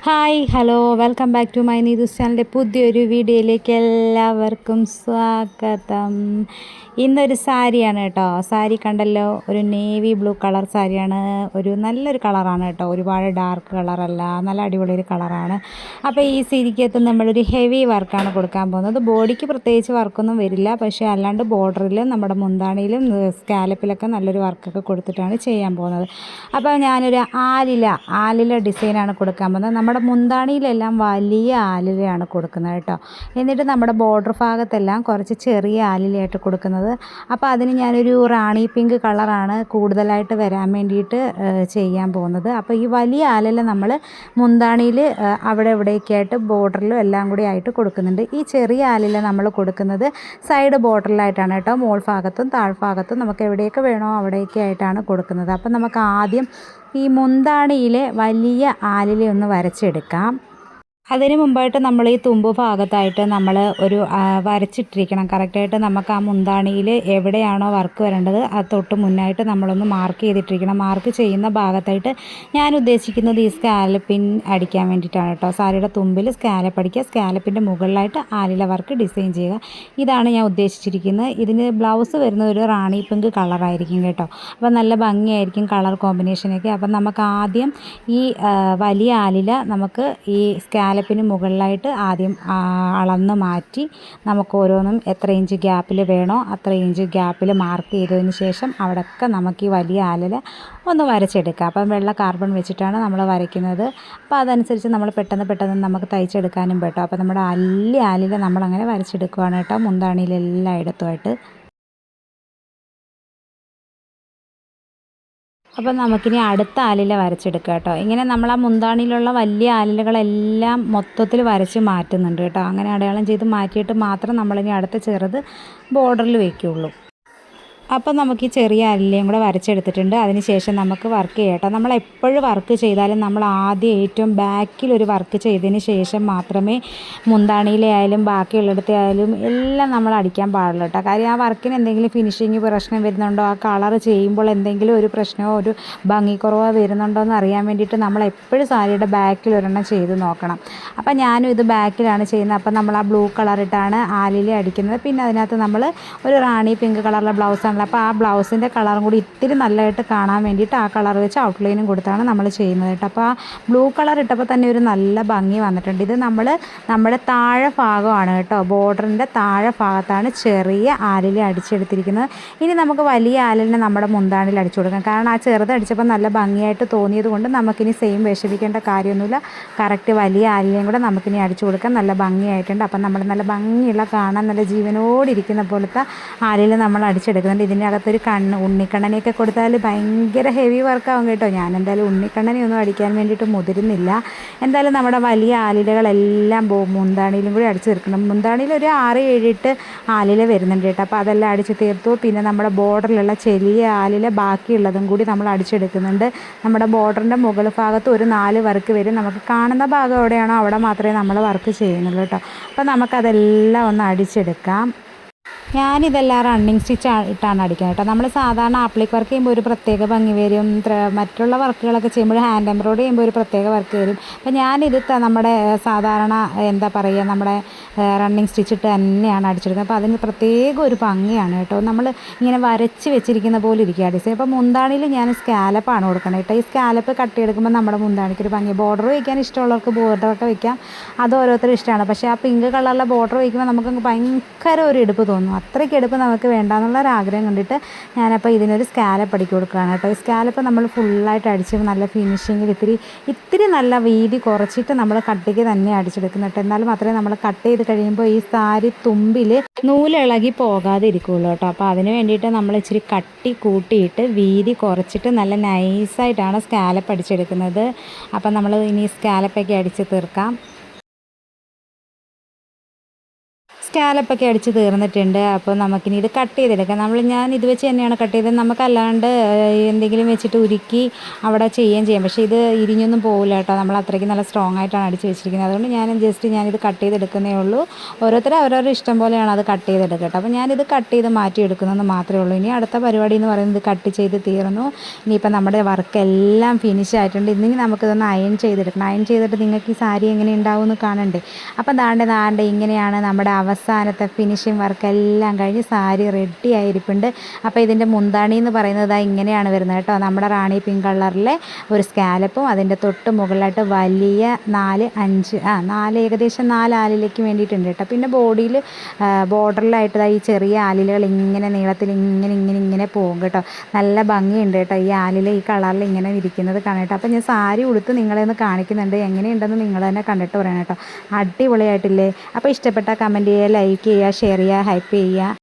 Hi hello welcome back to my Neethu's ചാനലിൻ്റെ പുതിയൊരു വീഡിയോയിലേക്ക് എല്ലാവർക്കും സ്വാഗതം. ഇന്നൊരു സാരിയാണ് കേട്ടോ. സാരി കണ്ടല്ലോ, ഒരു നേവി ബ്ലൂ കളർ സാരിയാണ്. ഒരു നല്ലൊരു കളറാണ് കേട്ടോ, ഒരുപാട് ഡാർക്ക് കളറല്ല, നല്ല അടിപൊളി ഒരു കളറാണ്. അപ്പോൾ ഈ സാരിക്കകത്ത് നമ്മളൊരു ഹെവി വർക്കാണ് കൊടുക്കാൻ പോകുന്നത്. ബോഡിക്ക് പ്രത്യേകിച്ച് വർക്കൊന്നും വരില്ല, പക്ഷേ അല്ലാണ്ട് ബോർഡറിലും നമ്മുടെ മുന്താണിയിലും സ്കാലപ്പിലൊക്കെ നല്ലൊരു വർക്കൊക്കെ കൊടുത്തിട്ടാണ് ചെയ്യാൻ പോകുന്നത്. അപ്പോൾ ഞാനൊരു ആലില ഡിസൈനാണ് കൊടുക്കാൻ പോകുന്നത്. നമ്മുടെ മുന്താണിയിലെല്ലാം വലിയ ആലിലയാണ് കൊടുക്കുന്നത് കേട്ടോ. എന്നിട്ട് നമ്മുടെ ബോർഡർ ഭാഗത്തെല്ലാം കുറച്ച് ചെറിയ ആലിലയായിട്ട് കൊടുക്കുന്നത്. അപ്പോൾ അതിന് ഞാനൊരു റാണി പിങ്ക് കളറാണ് കൂടുതലായിട്ട് വരാൻ വേണ്ടിയിട്ട് ചെയ്യാൻ പോകുന്നത്. അപ്പോൾ ഈ വലിയ ആലില നമ്മൾ മുന്താണിയിൽ അവിടെ ഇവിടെയൊക്കെയായിട്ട് ബോർഡറിലും എല്ലാം കൂടി ആയിട്ട് കൊടുക്കുന്നുണ്ട്. ഈ ചെറിയ ആലില നമ്മൾ കൊടുക്കുന്നത് സൈഡ് ബോർഡറിലായിട്ടാണ് കേട്ടോ. മോൾ ഭാഗത്തും താഴ്ഭാഗത്തും നമുക്ക് എവിടെയൊക്കെ വേണോ അവിടെയൊക്കെ ആയിട്ടാണ് കൊടുക്കുന്നത്. അപ്പം നമുക്ക് ആദ്യം ഈ മുന്താണിയിലെ വലിയ ആലിലയൊന്ന് വരച്ചെടുക്കാം. അതിന് മുമ്പായിട്ട് നമ്മൾ ഈ തുമ്പ് ഭാഗത്തായിട്ട് നമ്മൾ ഒരു വരച്ചിട്ടിരിക്കണം. കറക്റ്റായിട്ട് നമുക്ക് ആ മുന്താണിയിൽ എവിടെയാണോ വർക്ക് വരേണ്ടത് അത് തൊട്ട് മുന്നായിട്ട് നമ്മളൊന്ന് മാർക്ക് ചെയ്തിട്ടിരിക്കണം. മാർക്ക് ചെയ്യുന്ന ഭാഗത്തായിട്ട് ഞാൻ ഉദ്ദേശിക്കുന്നത് ഈ സ്കാലപ്പിൻ അടിക്കാൻ വേണ്ടിയിട്ടാണ് കേട്ടോ. സാരിയുടെ തുമ്പിൽ സ്കാലപ്പ് അടിക്കുക, സ്കാലപ്പിൻ്റെ മുകളിലായിട്ട് ആലില വർക്ക് ഡിസൈൻ ചെയ്യുക. ഇതാണ് ഞാൻ ഉദ്ദേശിച്ചിരിക്കുന്നത്. ഇതിന് ബ്ലൗസ് വരുന്നത് ഒരു റാണി പിങ്ക് കളറായിരിക്കും കേട്ടോ. അപ്പോൾ നല്ല ഭംഗിയായിരിക്കും കളർ കോമ്പിനേഷനൊക്കെ. അപ്പം നമുക്ക് ആദ്യം ഈ വലിയ ആലില നമുക്ക് ഈ സ്കാലപ്പിന് മുകളിലായിട്ട് ആദ്യം അളന്ന് മാറ്റി നമുക്ക് ഓരോന്നും എത്ര ഇഞ്ച് ഗ്യാപ്പിൽ വേണോ അത്ര ഇഞ്ച് ഗ്യാപ്പിൽ മാർക്ക് ചെയ്തതിന് ശേഷം അവിടെയൊക്കെ നമുക്ക് ഈ വലിയ ആലില ഒന്ന് വരച്ചെടുക്കാം. അപ്പം വെള്ള കാർബൺ വെച്ചിട്ടാണ് നമ്മൾ വരയ്ക്കുന്നത്. അപ്പോൾ അതനുസരിച്ച് നമ്മൾ പെട്ടെന്ന് നമുക്ക് തയ്ച്ചെടുക്കാനും പറ്റും. അപ്പോൾ നമ്മുടെ ആലില നമ്മളങ്ങനെ വരച്ചെടുക്കുകയാണ് കേട്ടോ, മുന്താണിയിലെല്ലായിടത്തുമായിട്ട്. അപ്പം നമുക്കിനി അടുത്ത ആലില വരച്ചെടുക്കാം കേട്ടോ. ഇങ്ങനെ നമ്മൾ ആ മുന്താണിയിലുള്ള വലിയ ആലിലകളെല്ലാം മൊത്തത്തിൽ വരച്ച് മാറ്റുന്നുണ്ട് കേട്ടോ. അങ്ങനെ അടയാളം ചെയ്ത് മാറ്റിയിട്ട് മാത്രം നമ്മളിനി അടുത്ത ചെറുത് ബോർഡറിൽ വയ്ക്കുകയുള്ളൂ. അപ്പം നമുക്ക് ഈ ചെറിയ അല്ലിയും കൂടെ വരച്ചെടുത്തിട്ടുണ്ട്. അതിന് ശേഷം നമുക്ക് വർക്ക് ചെയ്യാം കേട്ടോ. നമ്മൾ എപ്പോഴും വർക്ക് ചെയ്താലും നമ്മൾ ആദ്യം ഏറ്റവും ബാക്കിലൊരു വർക്ക് ചെയ്തതിന് ശേഷം മാത്രമേ മുന്താണിയിലെ ആയാലും ബാക്കിയുള്ളിടത്തെ ആയാലും എല്ലാം നമ്മൾ അടിക്കാൻ പാടുള്ളൂ കേട്ടോ. കാര്യം ആ വർക്കിന് എന്തെങ്കിലും ഫിനിഷിങ് പ്രശ്നം വരുന്നുണ്ടോ, ആ കളർ ചെയ്യുമ്പോൾ എന്തെങ്കിലും ഒരു പ്രശ്നമോ ഒരു ഭംഗിക്കുറവോ വരുന്നുണ്ടോ എന്ന് അറിയാൻ വേണ്ടിയിട്ട് നമ്മൾ എപ്പോഴും സാരിയുടെ ബാക്കിൽ ഒരെണ്ണം ചെയ്ത് നോക്കണം. അപ്പം ഞാനും ഇത് ബാക്കിലാണ് ചെയ്യുന്നത്. അപ്പം നമ്മൾ ആ ബ്ലൂ കളറിട്ടാണ് ആലില അടിക്കുന്നത്. പിന്നെ അതിനകത്ത് നമ്മൾ ഒരു റാണി പിങ്ക് കളറിലെ ബ്ലൗസാണ്. അപ്പോൾ ആ ബ്ലൗസിൻ്റെ കളറും കൂടി ഇത്തിരി നല്ലതായിട്ട് കാണാൻ വേണ്ടിയിട്ട് ആ കളർ വെച്ച് ഔട്ട്ലൈനും കൊടുത്താണ് നമ്മൾ ചെയ്യുന്നത് കേട്ടോ. അപ്പോൾ ആ ബ്ലൂ കളർ ഇട്ടപ്പോൾ തന്നെ ഒരു നല്ല ഭംഗി വന്നിട്ടുണ്ട്. ഇത് നമ്മുടെ താഴെ ഭാഗമാണ് കേട്ടോ, ബോർഡറിൻ്റെ താഴെ ഭാഗത്താണ് ചെറിയ ആലില അടിച്ചെടുത്തിരിക്കുന്നത്. ഇനി നമുക്ക് വലിയ ആലിലിനെ നമ്മുടെ മുന്താണിൽ അടിച്ചു കൊടുക്കാം. കാരണം ആ ചെറുത് അടിച്ചപ്പോൾ നല്ല ഭംഗിയായിട്ട് തോന്നിയത് കൊണ്ട് നമുക്കിനി സെയിം വിഷമിക്കേണ്ട കാര്യമൊന്നുമില്ല. കറക്റ്റ് വലിയ ആലിലയും കൂടെ നമുക്കിനി അടിച്ചു കൊടുക്കാം. നല്ല ഭംഗിയായിട്ടുണ്ട്. അപ്പം നമ്മൾ നല്ല ഭംഗിയുള്ള കാണാൻ നല്ല ജീവനോടിരിക്കുന്ന പോലത്തെ ആലില നമ്മൾ അടിച്ചെടുക്കുന്നുണ്ട്. ഇതിൻ്റെ അകത്തൊരു ഉണ്ണിക്കണ്ണനെയൊക്കെ കൊടുത്താൽ ഭയങ്കര ഹെവി വർക്കാവും കേട്ടോ. ഞാൻ എന്തായാലും ഉണ്ണിക്കണ്ണനെയൊന്നും അടിക്കാൻ വേണ്ടിയിട്ട് മുതിരുന്നില്ല. എന്തായാലും നമ്മുടെ വലിയ ആലിലകളെല്ലാം മുന്താണിയിലും കൂടി അടിച്ച് തീർക്കണം. മുന്താണിയിൽ ഒരു 6-7-8 ആലില വരുന്നുണ്ട് കേട്ടോ. അപ്പോൾ അതെല്ലാം അടിച്ച് തീർത്തു. പിന്നെ നമ്മുടെ ബോർഡറിലുള്ള ചെറിയ ആലില ബാക്കിയുള്ളതും കൂടി നമ്മൾ അടിച്ചെടുക്കുന്നുണ്ട്. നമ്മുടെ ബോർഡറിൻ്റെ മുകൾ ഭാഗത്ത് ഒരു 4 വർക്ക് വരും. നമുക്ക് കാണുന്ന ഭാഗം എവിടെയാണോ അവിടെ മാത്രമേ നമ്മൾ വർക്ക് ചെയ്യുന്നുള്ളൂ കേട്ടോ. അപ്പോൾ നമുക്കതെല്ലാം ഒന്ന് അടിച്ചെടുക്കാം. ഞാനിതെല്ലാം റണ്ണിങ് സ്റ്റിച്ച് ഇട്ടാണ് അടിക്കുന്നത് കേട്ടോ. നമ്മൾ സാധാരണ ആപ്ലിക് വർക്ക് ചെയ്യുമ്പോൾ ഒരു പ്രത്യേക ഭംഗി വരും. മറ്റുള്ള വർക്കുകളൊക്കെ ചെയ്യുമ്പോൾ ഹാൻഡ് എംബ്രോയിഡറി ചെയ്യുമ്പോൾ ഒരു പ്രത്യേക വർക്ക് വരും. അപ്പോൾ ഞാനിത് നമ്മുടെ സാധാരണ എന്താ പറയുക, നമ്മുടെ റണ്ണിങ് സ്റ്റിച്ച് ഇട്ട് തന്നെയാണ് അടിച്ചെടുക്കുന്നത്. അപ്പോൾ അതിന് പ്രത്യേക ഒരു ഭംഗിയാണ് കേട്ടോ. നമ്മൾ ഇങ്ങനെ വരച്ച് വെച്ചിരിക്കുന്ന പോലെ ഇരിക്കുക ഡിസൈൻ. അപ്പോൾ മുന്താണിയിൽ ഞാൻ സ്കാലപ്പാണ് കൊടുക്കണം കേട്ടോ. ഈ സ്കാലപ്പ് കട്ടിയെടുക്കുമ്പോൾ നമ്മുടെ മുന്താണിക്ക് ഒരു ഭംഗി. ബോർഡർ വയ്ക്കാൻ ഇഷ്ടമുള്ളവർക്ക് ബോർഡറൊക്കെ വയ്ക്കാം, അത് ഓരോരുത്തരും ഇഷ്ടമാണ്. പക്ഷേ ആ പിങ്ക് കളറിലെ ബോർഡർ വയ്ക്കുമ്പോൾ നമുക്ക് ഭയങ്കര ഒരു എടുപ്പ് തോന്നും. അത്രയ്ക്ക് എടുപ്പ് നമുക്ക് വേണ്ടാന്നുള്ളൊരാഗ്രഹം കണ്ടിട്ട് ഞാനപ്പോൾ ഇതിനൊരു സ്കാലപ്പ് അടിക്കി കൊടുക്കുകയാണ് കേട്ടോ. ഈ സ്കാലപ്പ് നമ്മൾ ഫുള്ളായിട്ട് അടിച്ച് നല്ല ഫിനിഷിങ്ങിൽ ഇത്തിരി നല്ല വീതി കുറച്ചിട്ട് നമ്മൾ കട്ടിക്ക് തന്നെ അടിച്ചെടുക്കുന്നുണ്ട്. എന്നാൽ മാത്രമേ നമ്മൾ കട്ട് ചെയ്ത് കഴിയുമ്പോൾ ഈ സാരി തുമ്പിൽ നൂലിളകി പോകാതെ ഇരിക്കുകയുള്ളൂ കേട്ടോ. അപ്പോൾ അതിന് വേണ്ടിയിട്ട് നമ്മൾ ഇച്ചിരി കട്ടി കൂട്ടിയിട്ട് വീതി കുറച്ചിട്ട് നല്ല നൈസായിട്ടാണ് സ്കാലപ്പ് അടിച്ചെടുക്കുന്നത്. അപ്പം നമ്മൾ ഇനി സ്കാലപ്പൊക്കെ അടിച്ച് തീർക്കാം. സ്കാലപ്പൊക്കെ അടിച്ച് തീർന്നിട്ടുണ്ട്. അപ്പോൾ നമുക്കിനി ഇത് കട്ട് ചെയ്തെടുക്കാം. ഞാൻ ഇത് വെച്ച് തന്നെയാണ് കട്ട് ചെയ്തത്. നമുക്കല്ലാണ്ട് എന്തെങ്കിലും വെച്ചിട്ട് ഉരുക്കി അവിടെ ചെയ്യുകയും ചെയ്യാം. പക്ഷേ ഇത് ഇരിഞ്ഞൊന്നും പോകില്ല കേട്ടോ. നമ്മൾ അത്രയ്ക്ക് നല്ല സ്ട്രോങ് ആയിട്ടാണ് അടിച്ച് വെച്ചിരിക്കുന്നത്. അതുകൊണ്ട് ഞാനിത് കട്ട് ചെയ്തെടുക്കുന്നേ ഉള്ളൂ. ഓരോരുത്തരും അവരവരുടെ ഇഷ്ടം പോലെയാണ് അത് കട്ട് ചെയ്തെടുക്കുക കേട്ടോ. അപ്പോൾ ഞാനിത് കട്ട് ചെയ്ത് മാറ്റിയെടുക്കുന്നതെന്ന് മാത്രമേ ഉള്ളൂ. ഇനി അടുത്ത പരിപാടി എന്ന് പറയുന്നത് കട്ട് ചെയ്ത് തീർന്നു. ഇനിയിപ്പോൾ നമ്മുടെ വർക്കെല്ലാം ഫിനിഷ് ആയിട്ടുണ്ട്. ഇനി നമുക്കിതൊന്ന് അയൺ ചെയ്തെടുക്കണം. അയൺ ചെയ്തിട്ട് നിങ്ങൾക്ക് ഈ സാരി എങ്ങനെ ഉണ്ടാവും എന്ന് കാണണ്ടേ. അപ്പം ദാണ്ടെ ഇങ്ങനെയാണ് നമ്മുടെ അവസാനത്തെ ഫിനിഷിങ് വർക്കെല്ലാം കഴിഞ്ഞ് സാരി റെഡി ആയിരിപ്പുണ്ട്. അപ്പോൾ ഇതിൻ്റെ മുന്താണി എന്ന് പറയുന്നത് ഇങ്ങനെയാണ് വരുന്നത് കേട്ടോ. നമ്മുടെ റാണി പിങ്ക് കളറിലെ ഒരു സ്കാലപ്പും അതിൻ്റെ തൊട്ട് മുകളിലായിട്ട് വലിയ 4 ഏകദേശം 4 ആലിലേക്ക് വേണ്ടിയിട്ടുണ്ട് കേട്ടോ. പിന്നെ ബോഡിയിൽ ബോർഡറിലായിട്ട് ഈ ചെറിയ ആലിലകൾ ഇങ്ങനെ നീളത്തിൽ ഇങ്ങനെ പോകും കേട്ടോ. നല്ല ഭംഗിയുണ്ട് കേട്ടോ ഈ ആലില ഈ കളറിൽ ഇങ്ങനെ ഇരിക്കുന്നത് കാണാനായിട്ട്. അപ്പോൾ ഞാൻ സാരി ഉടുത്ത് നിങ്ങളെ ഒന്ന് കാണിക്കുന്നുണ്ട്. എങ്ങനെയുണ്ടെന്ന് നിങ്ങൾ തന്നെ കണ്ടിട്ട് പറയണം കേട്ടോ. അടിപൊളിയായിട്ടില്ലേ? അപ്പോൾ ഇഷ്ടപ്പെട്ട കമൻറ്റ് ചെയ്യുക, ലൈക്ക് ചെയ്യുക, ഷെയർ ചെയ്യുക, ഹൈപ്പ് ചെയ്യുക.